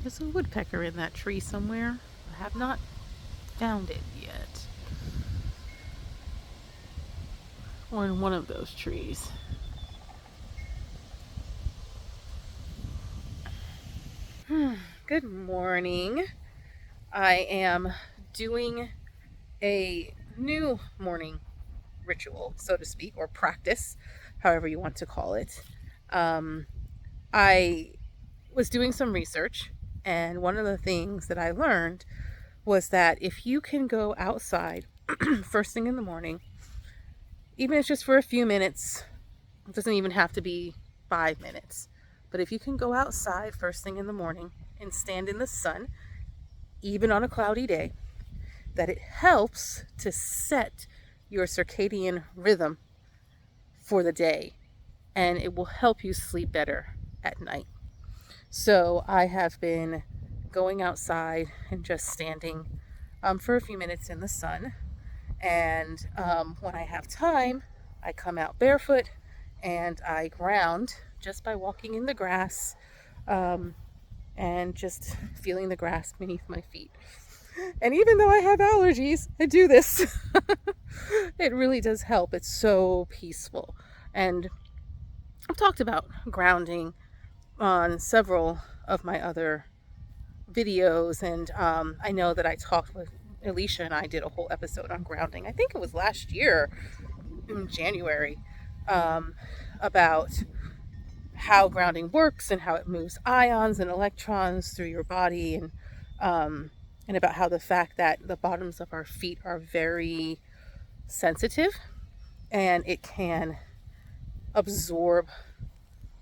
There's a woodpecker in that tree somewhere. I have not found it yet. Or in one of those trees. Good morning. I am doing a new morning ritual, so to speak, or practice, however you want to call it. I was doing some research, and one of the things that I learned was that if you can go outside first thing in the morning, even if it's just for a few minutes, it doesn't even have to be 5 minutes, but if you can go outside first thing in the morning and stand in the sun, even on a cloudy day, that it helps to set your circadian rhythm for the day, and it will help you sleep better at night. So I have been going outside and just standing for a few minutes in the sun, and when I have time, I come out barefoot and I ground just by walking in the grass and just feeling the grass beneath my feet. And even though I have allergies, I do this. It really does help. It's so peaceful. And I've talked about grounding on several of my other videos, and I know that I talked with Elicia and I did a whole episode on grounding. I think it was last year in January, about how grounding works and how it moves ions and electrons through your body, and about how the fact that the bottoms of our feet are very sensitive and it can absorb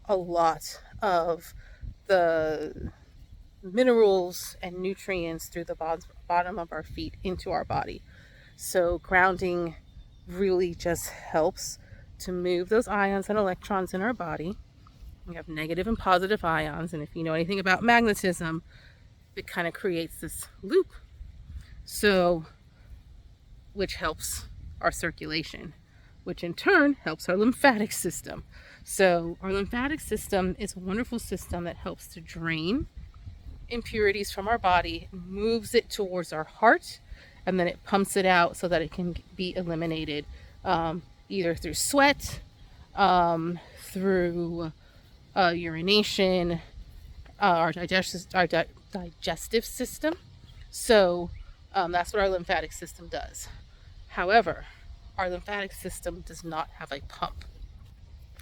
a lot of the minerals and nutrients through the bottom of our feet into our body. So grounding really just helps to move those ions and electrons in our body. We have negative and positive ions, and if you know anything about magnetism, it kind of creates this loop, so which helps our circulation, which in turn helps our lymphatic system. So our lymphatic system is a wonderful system that helps to drain impurities from our body, moves it towards our heart, and then it pumps it out so that it can be eliminated, either through sweat, through urination, our digestive system. So that's what our lymphatic system does. However, our lymphatic system does not have a pump.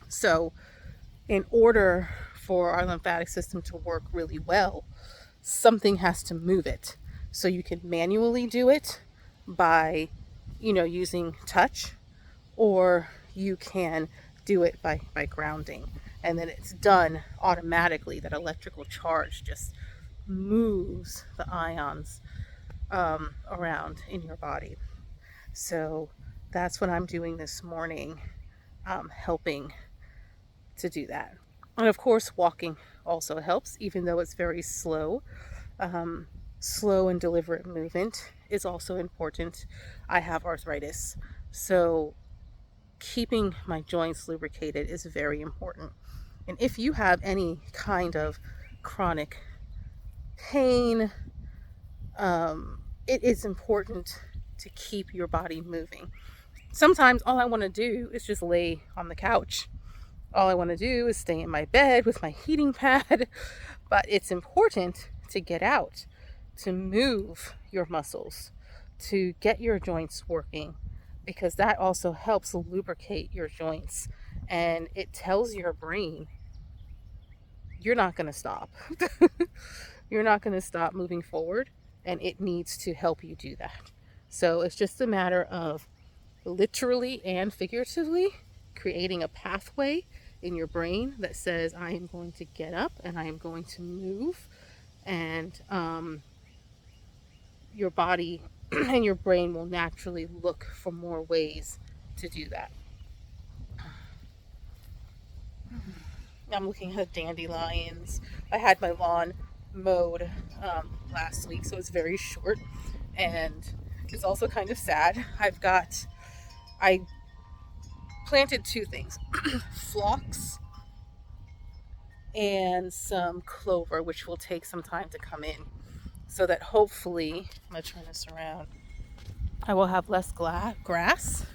So in order for our lymphatic system to work really well, something has to move it. So you can manually do it by, using touch, or you can do it by grounding. And then it's done automatically. That electrical charge just moves the ions around in your body. So that's what I'm doing this morning, helping to do that. And of course, walking also helps, even though it's very slow. Slow and deliberate movement is also important. I have arthritis, so keeping my joints lubricated is very important. And if you have any kind of chronic pain, it is important to keep your body moving. Sometimes all I want to do is just lay on the couch. All I want to do is stay in my bed with my heating pad. But it's important to get out, to move your muscles, to get your joints working, because that also helps lubricate your joints. And it tells your brain, you're not going to stop. You're not going to stop moving forward, and it needs to help you do that. So it's just a matter of literally and figuratively creating a pathway in your brain that says, I am going to get up and I am going to move. And your body and your brain will naturally look for more ways to do that. I'm looking at dandelions. I had my lawn mowed last week, so it's very short, and it's also kind of sad. I planted two things, phlox and some clover, which will take some time to come in, so that hopefully, I'm going to turn this around, I will have less grass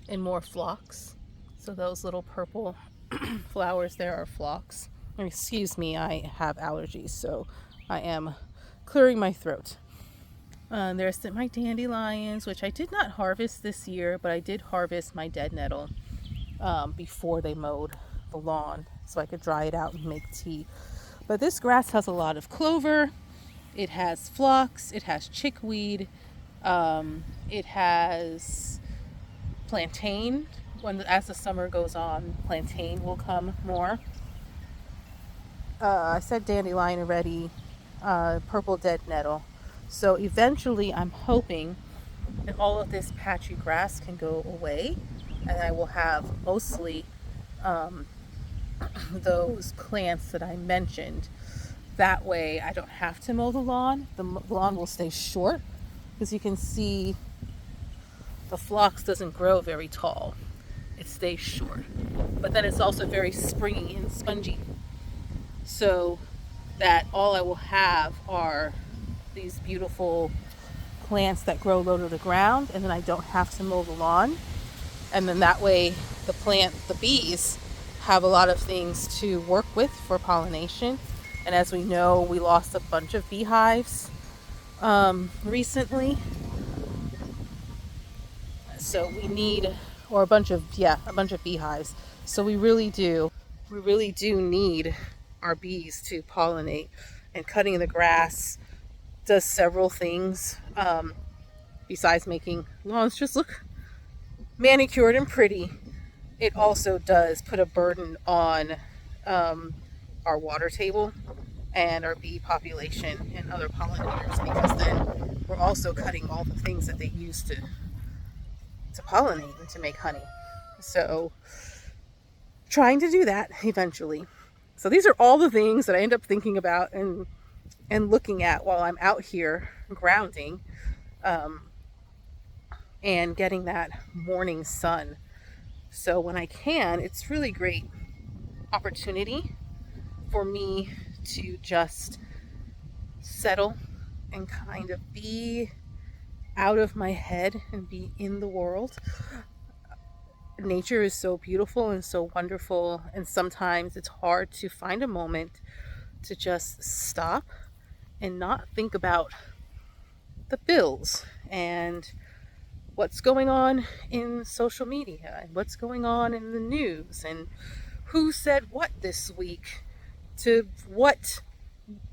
and more phlox. So those little purple flowers there are phlox. Excuse me, I have allergies, so I am clearing my throat. There's my dandelions, which I did not harvest this year, but I did harvest my dead nettle before they mowed the lawn, so I could dry it out and make tea. But this grass has a lot of clover, it has phlox, it has chickweed, it has plantain. As the summer goes on, plantain will come more. I said dandelion already, purple dead nettle. So eventually I'm hoping that all of this patchy grass can go away, and I will have mostly those plants that I mentioned. That way I don't have to mow the lawn. The lawn will stay short, because you can see the phlox doesn't grow very tall. It stays short. But then it's also very springy and spongy. So that all I will have are these beautiful plants that grow low to the ground, and then I don't have to mow the lawn. And then that way the bees have a lot of things to work with for pollination. And as we know, we lost a bunch of beehives recently. So we need, or a bunch of beehives. So we really do need our bees to pollinate. And cutting the grass does several things besides making lawns just look manicured and pretty. It also does put a burden on our water table and our bee population and other pollinators, because then we're also cutting all the things that they use to pollinate and to make honey. So trying to do that eventually. So these are all the things that I end up thinking about and looking at while I'm out here grounding and getting that morning sun. So when I can, it's really great opportunity for me to just settle and kind of be out of my head and be in the world. Nature is so beautiful and so wonderful, and sometimes it's hard to find a moment to just stop and not think about the bills and what's going on in social media and what's going on in the news and who said what this week to what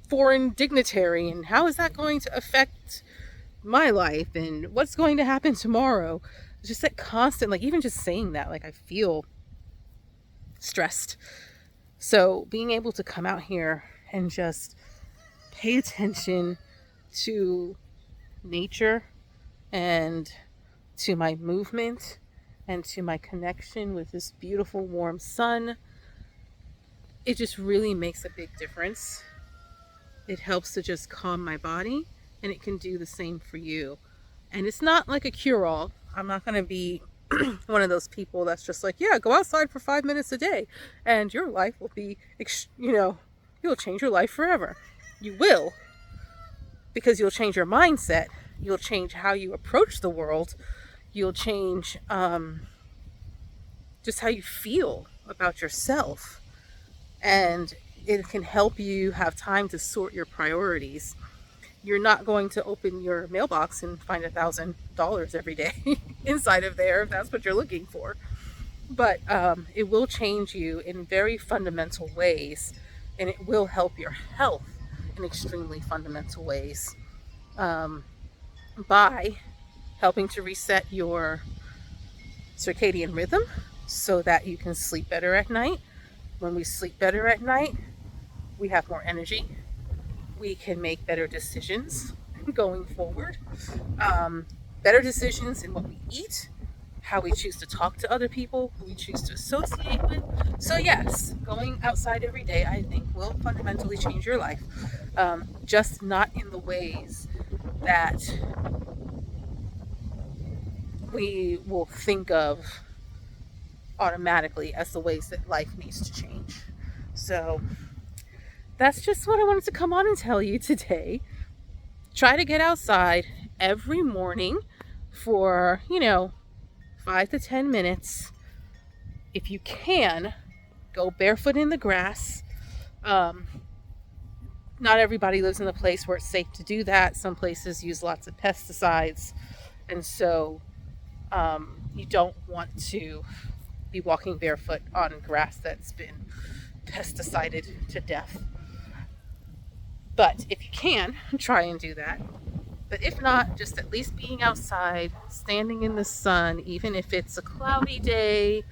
foreign dignitary, and how is that going to affect my life, and what's going to happen tomorrow. Just that constant, like, even just saying that, like, I feel stressed. So being able to come out here and just pay attention to nature and to my movement and to my connection with this beautiful warm sun, it just really makes a big difference. It helps to just calm my body, and it can do the same for you. And it's not like a cure-all. I'm not going to be one of those people that's just like, yeah, go outside for 5 minutes a day and your life will be, you'll change your life forever. You will, because you'll change your mindset. You'll change how you approach the world. You'll change just how you feel about yourself. And it can help you have time to sort your priorities. You're not going to open your mailbox and find $1,000 every day inside of there if that's what you're looking for. But it will change you in very fundamental ways, and it will help your health in extremely fundamental ways by helping to reset your circadian rhythm so that you can sleep better at night. When we sleep better at night, we have more energy. We can make better decisions going forward. Better decisions in what we eat, how we choose to talk to other people, who we choose to associate with. So yes, going outside every day, I think, will fundamentally change your life. Just not in the ways that we will think of automatically as the ways that life needs to change. So that's just what I wanted to come on and tell you today. Try to get outside every morning for, 5 to 10 minutes. If you can, go barefoot in the grass. Not everybody lives in a place where it's safe to do that. Some places use lots of pesticides. And so you don't want to be walking barefoot on grass that's been pesticided to death. But if you can, try and do that. But if not, just at least being outside, standing in the sun, even if it's a cloudy day,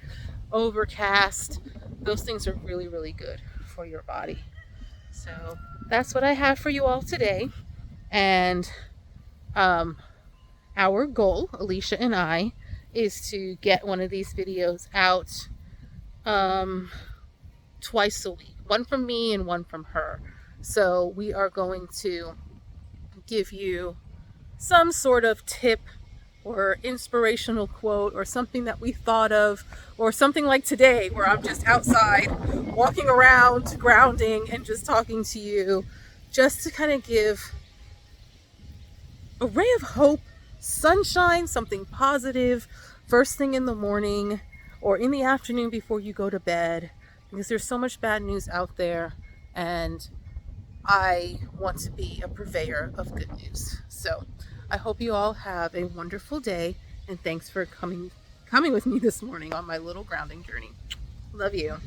overcast, those things are really, really good for your body. So that's what I have for you all today. And our goal, Elicia and I, is to get one of these videos out twice a week. One from me and one from her. So we are going to give you some sort of tip or inspirational quote or something that we thought of, or something like today where I'm just outside walking around, grounding, and just talking to you, just to kind of give a ray of hope, sunshine, something positive first thing in the morning or in the afternoon before you go to bed, because there's so much bad news out there, and I want to be a purveyor of good news. So I hope you all have a wonderful day, and thanks for coming with me this morning on my little grounding journey. Love you.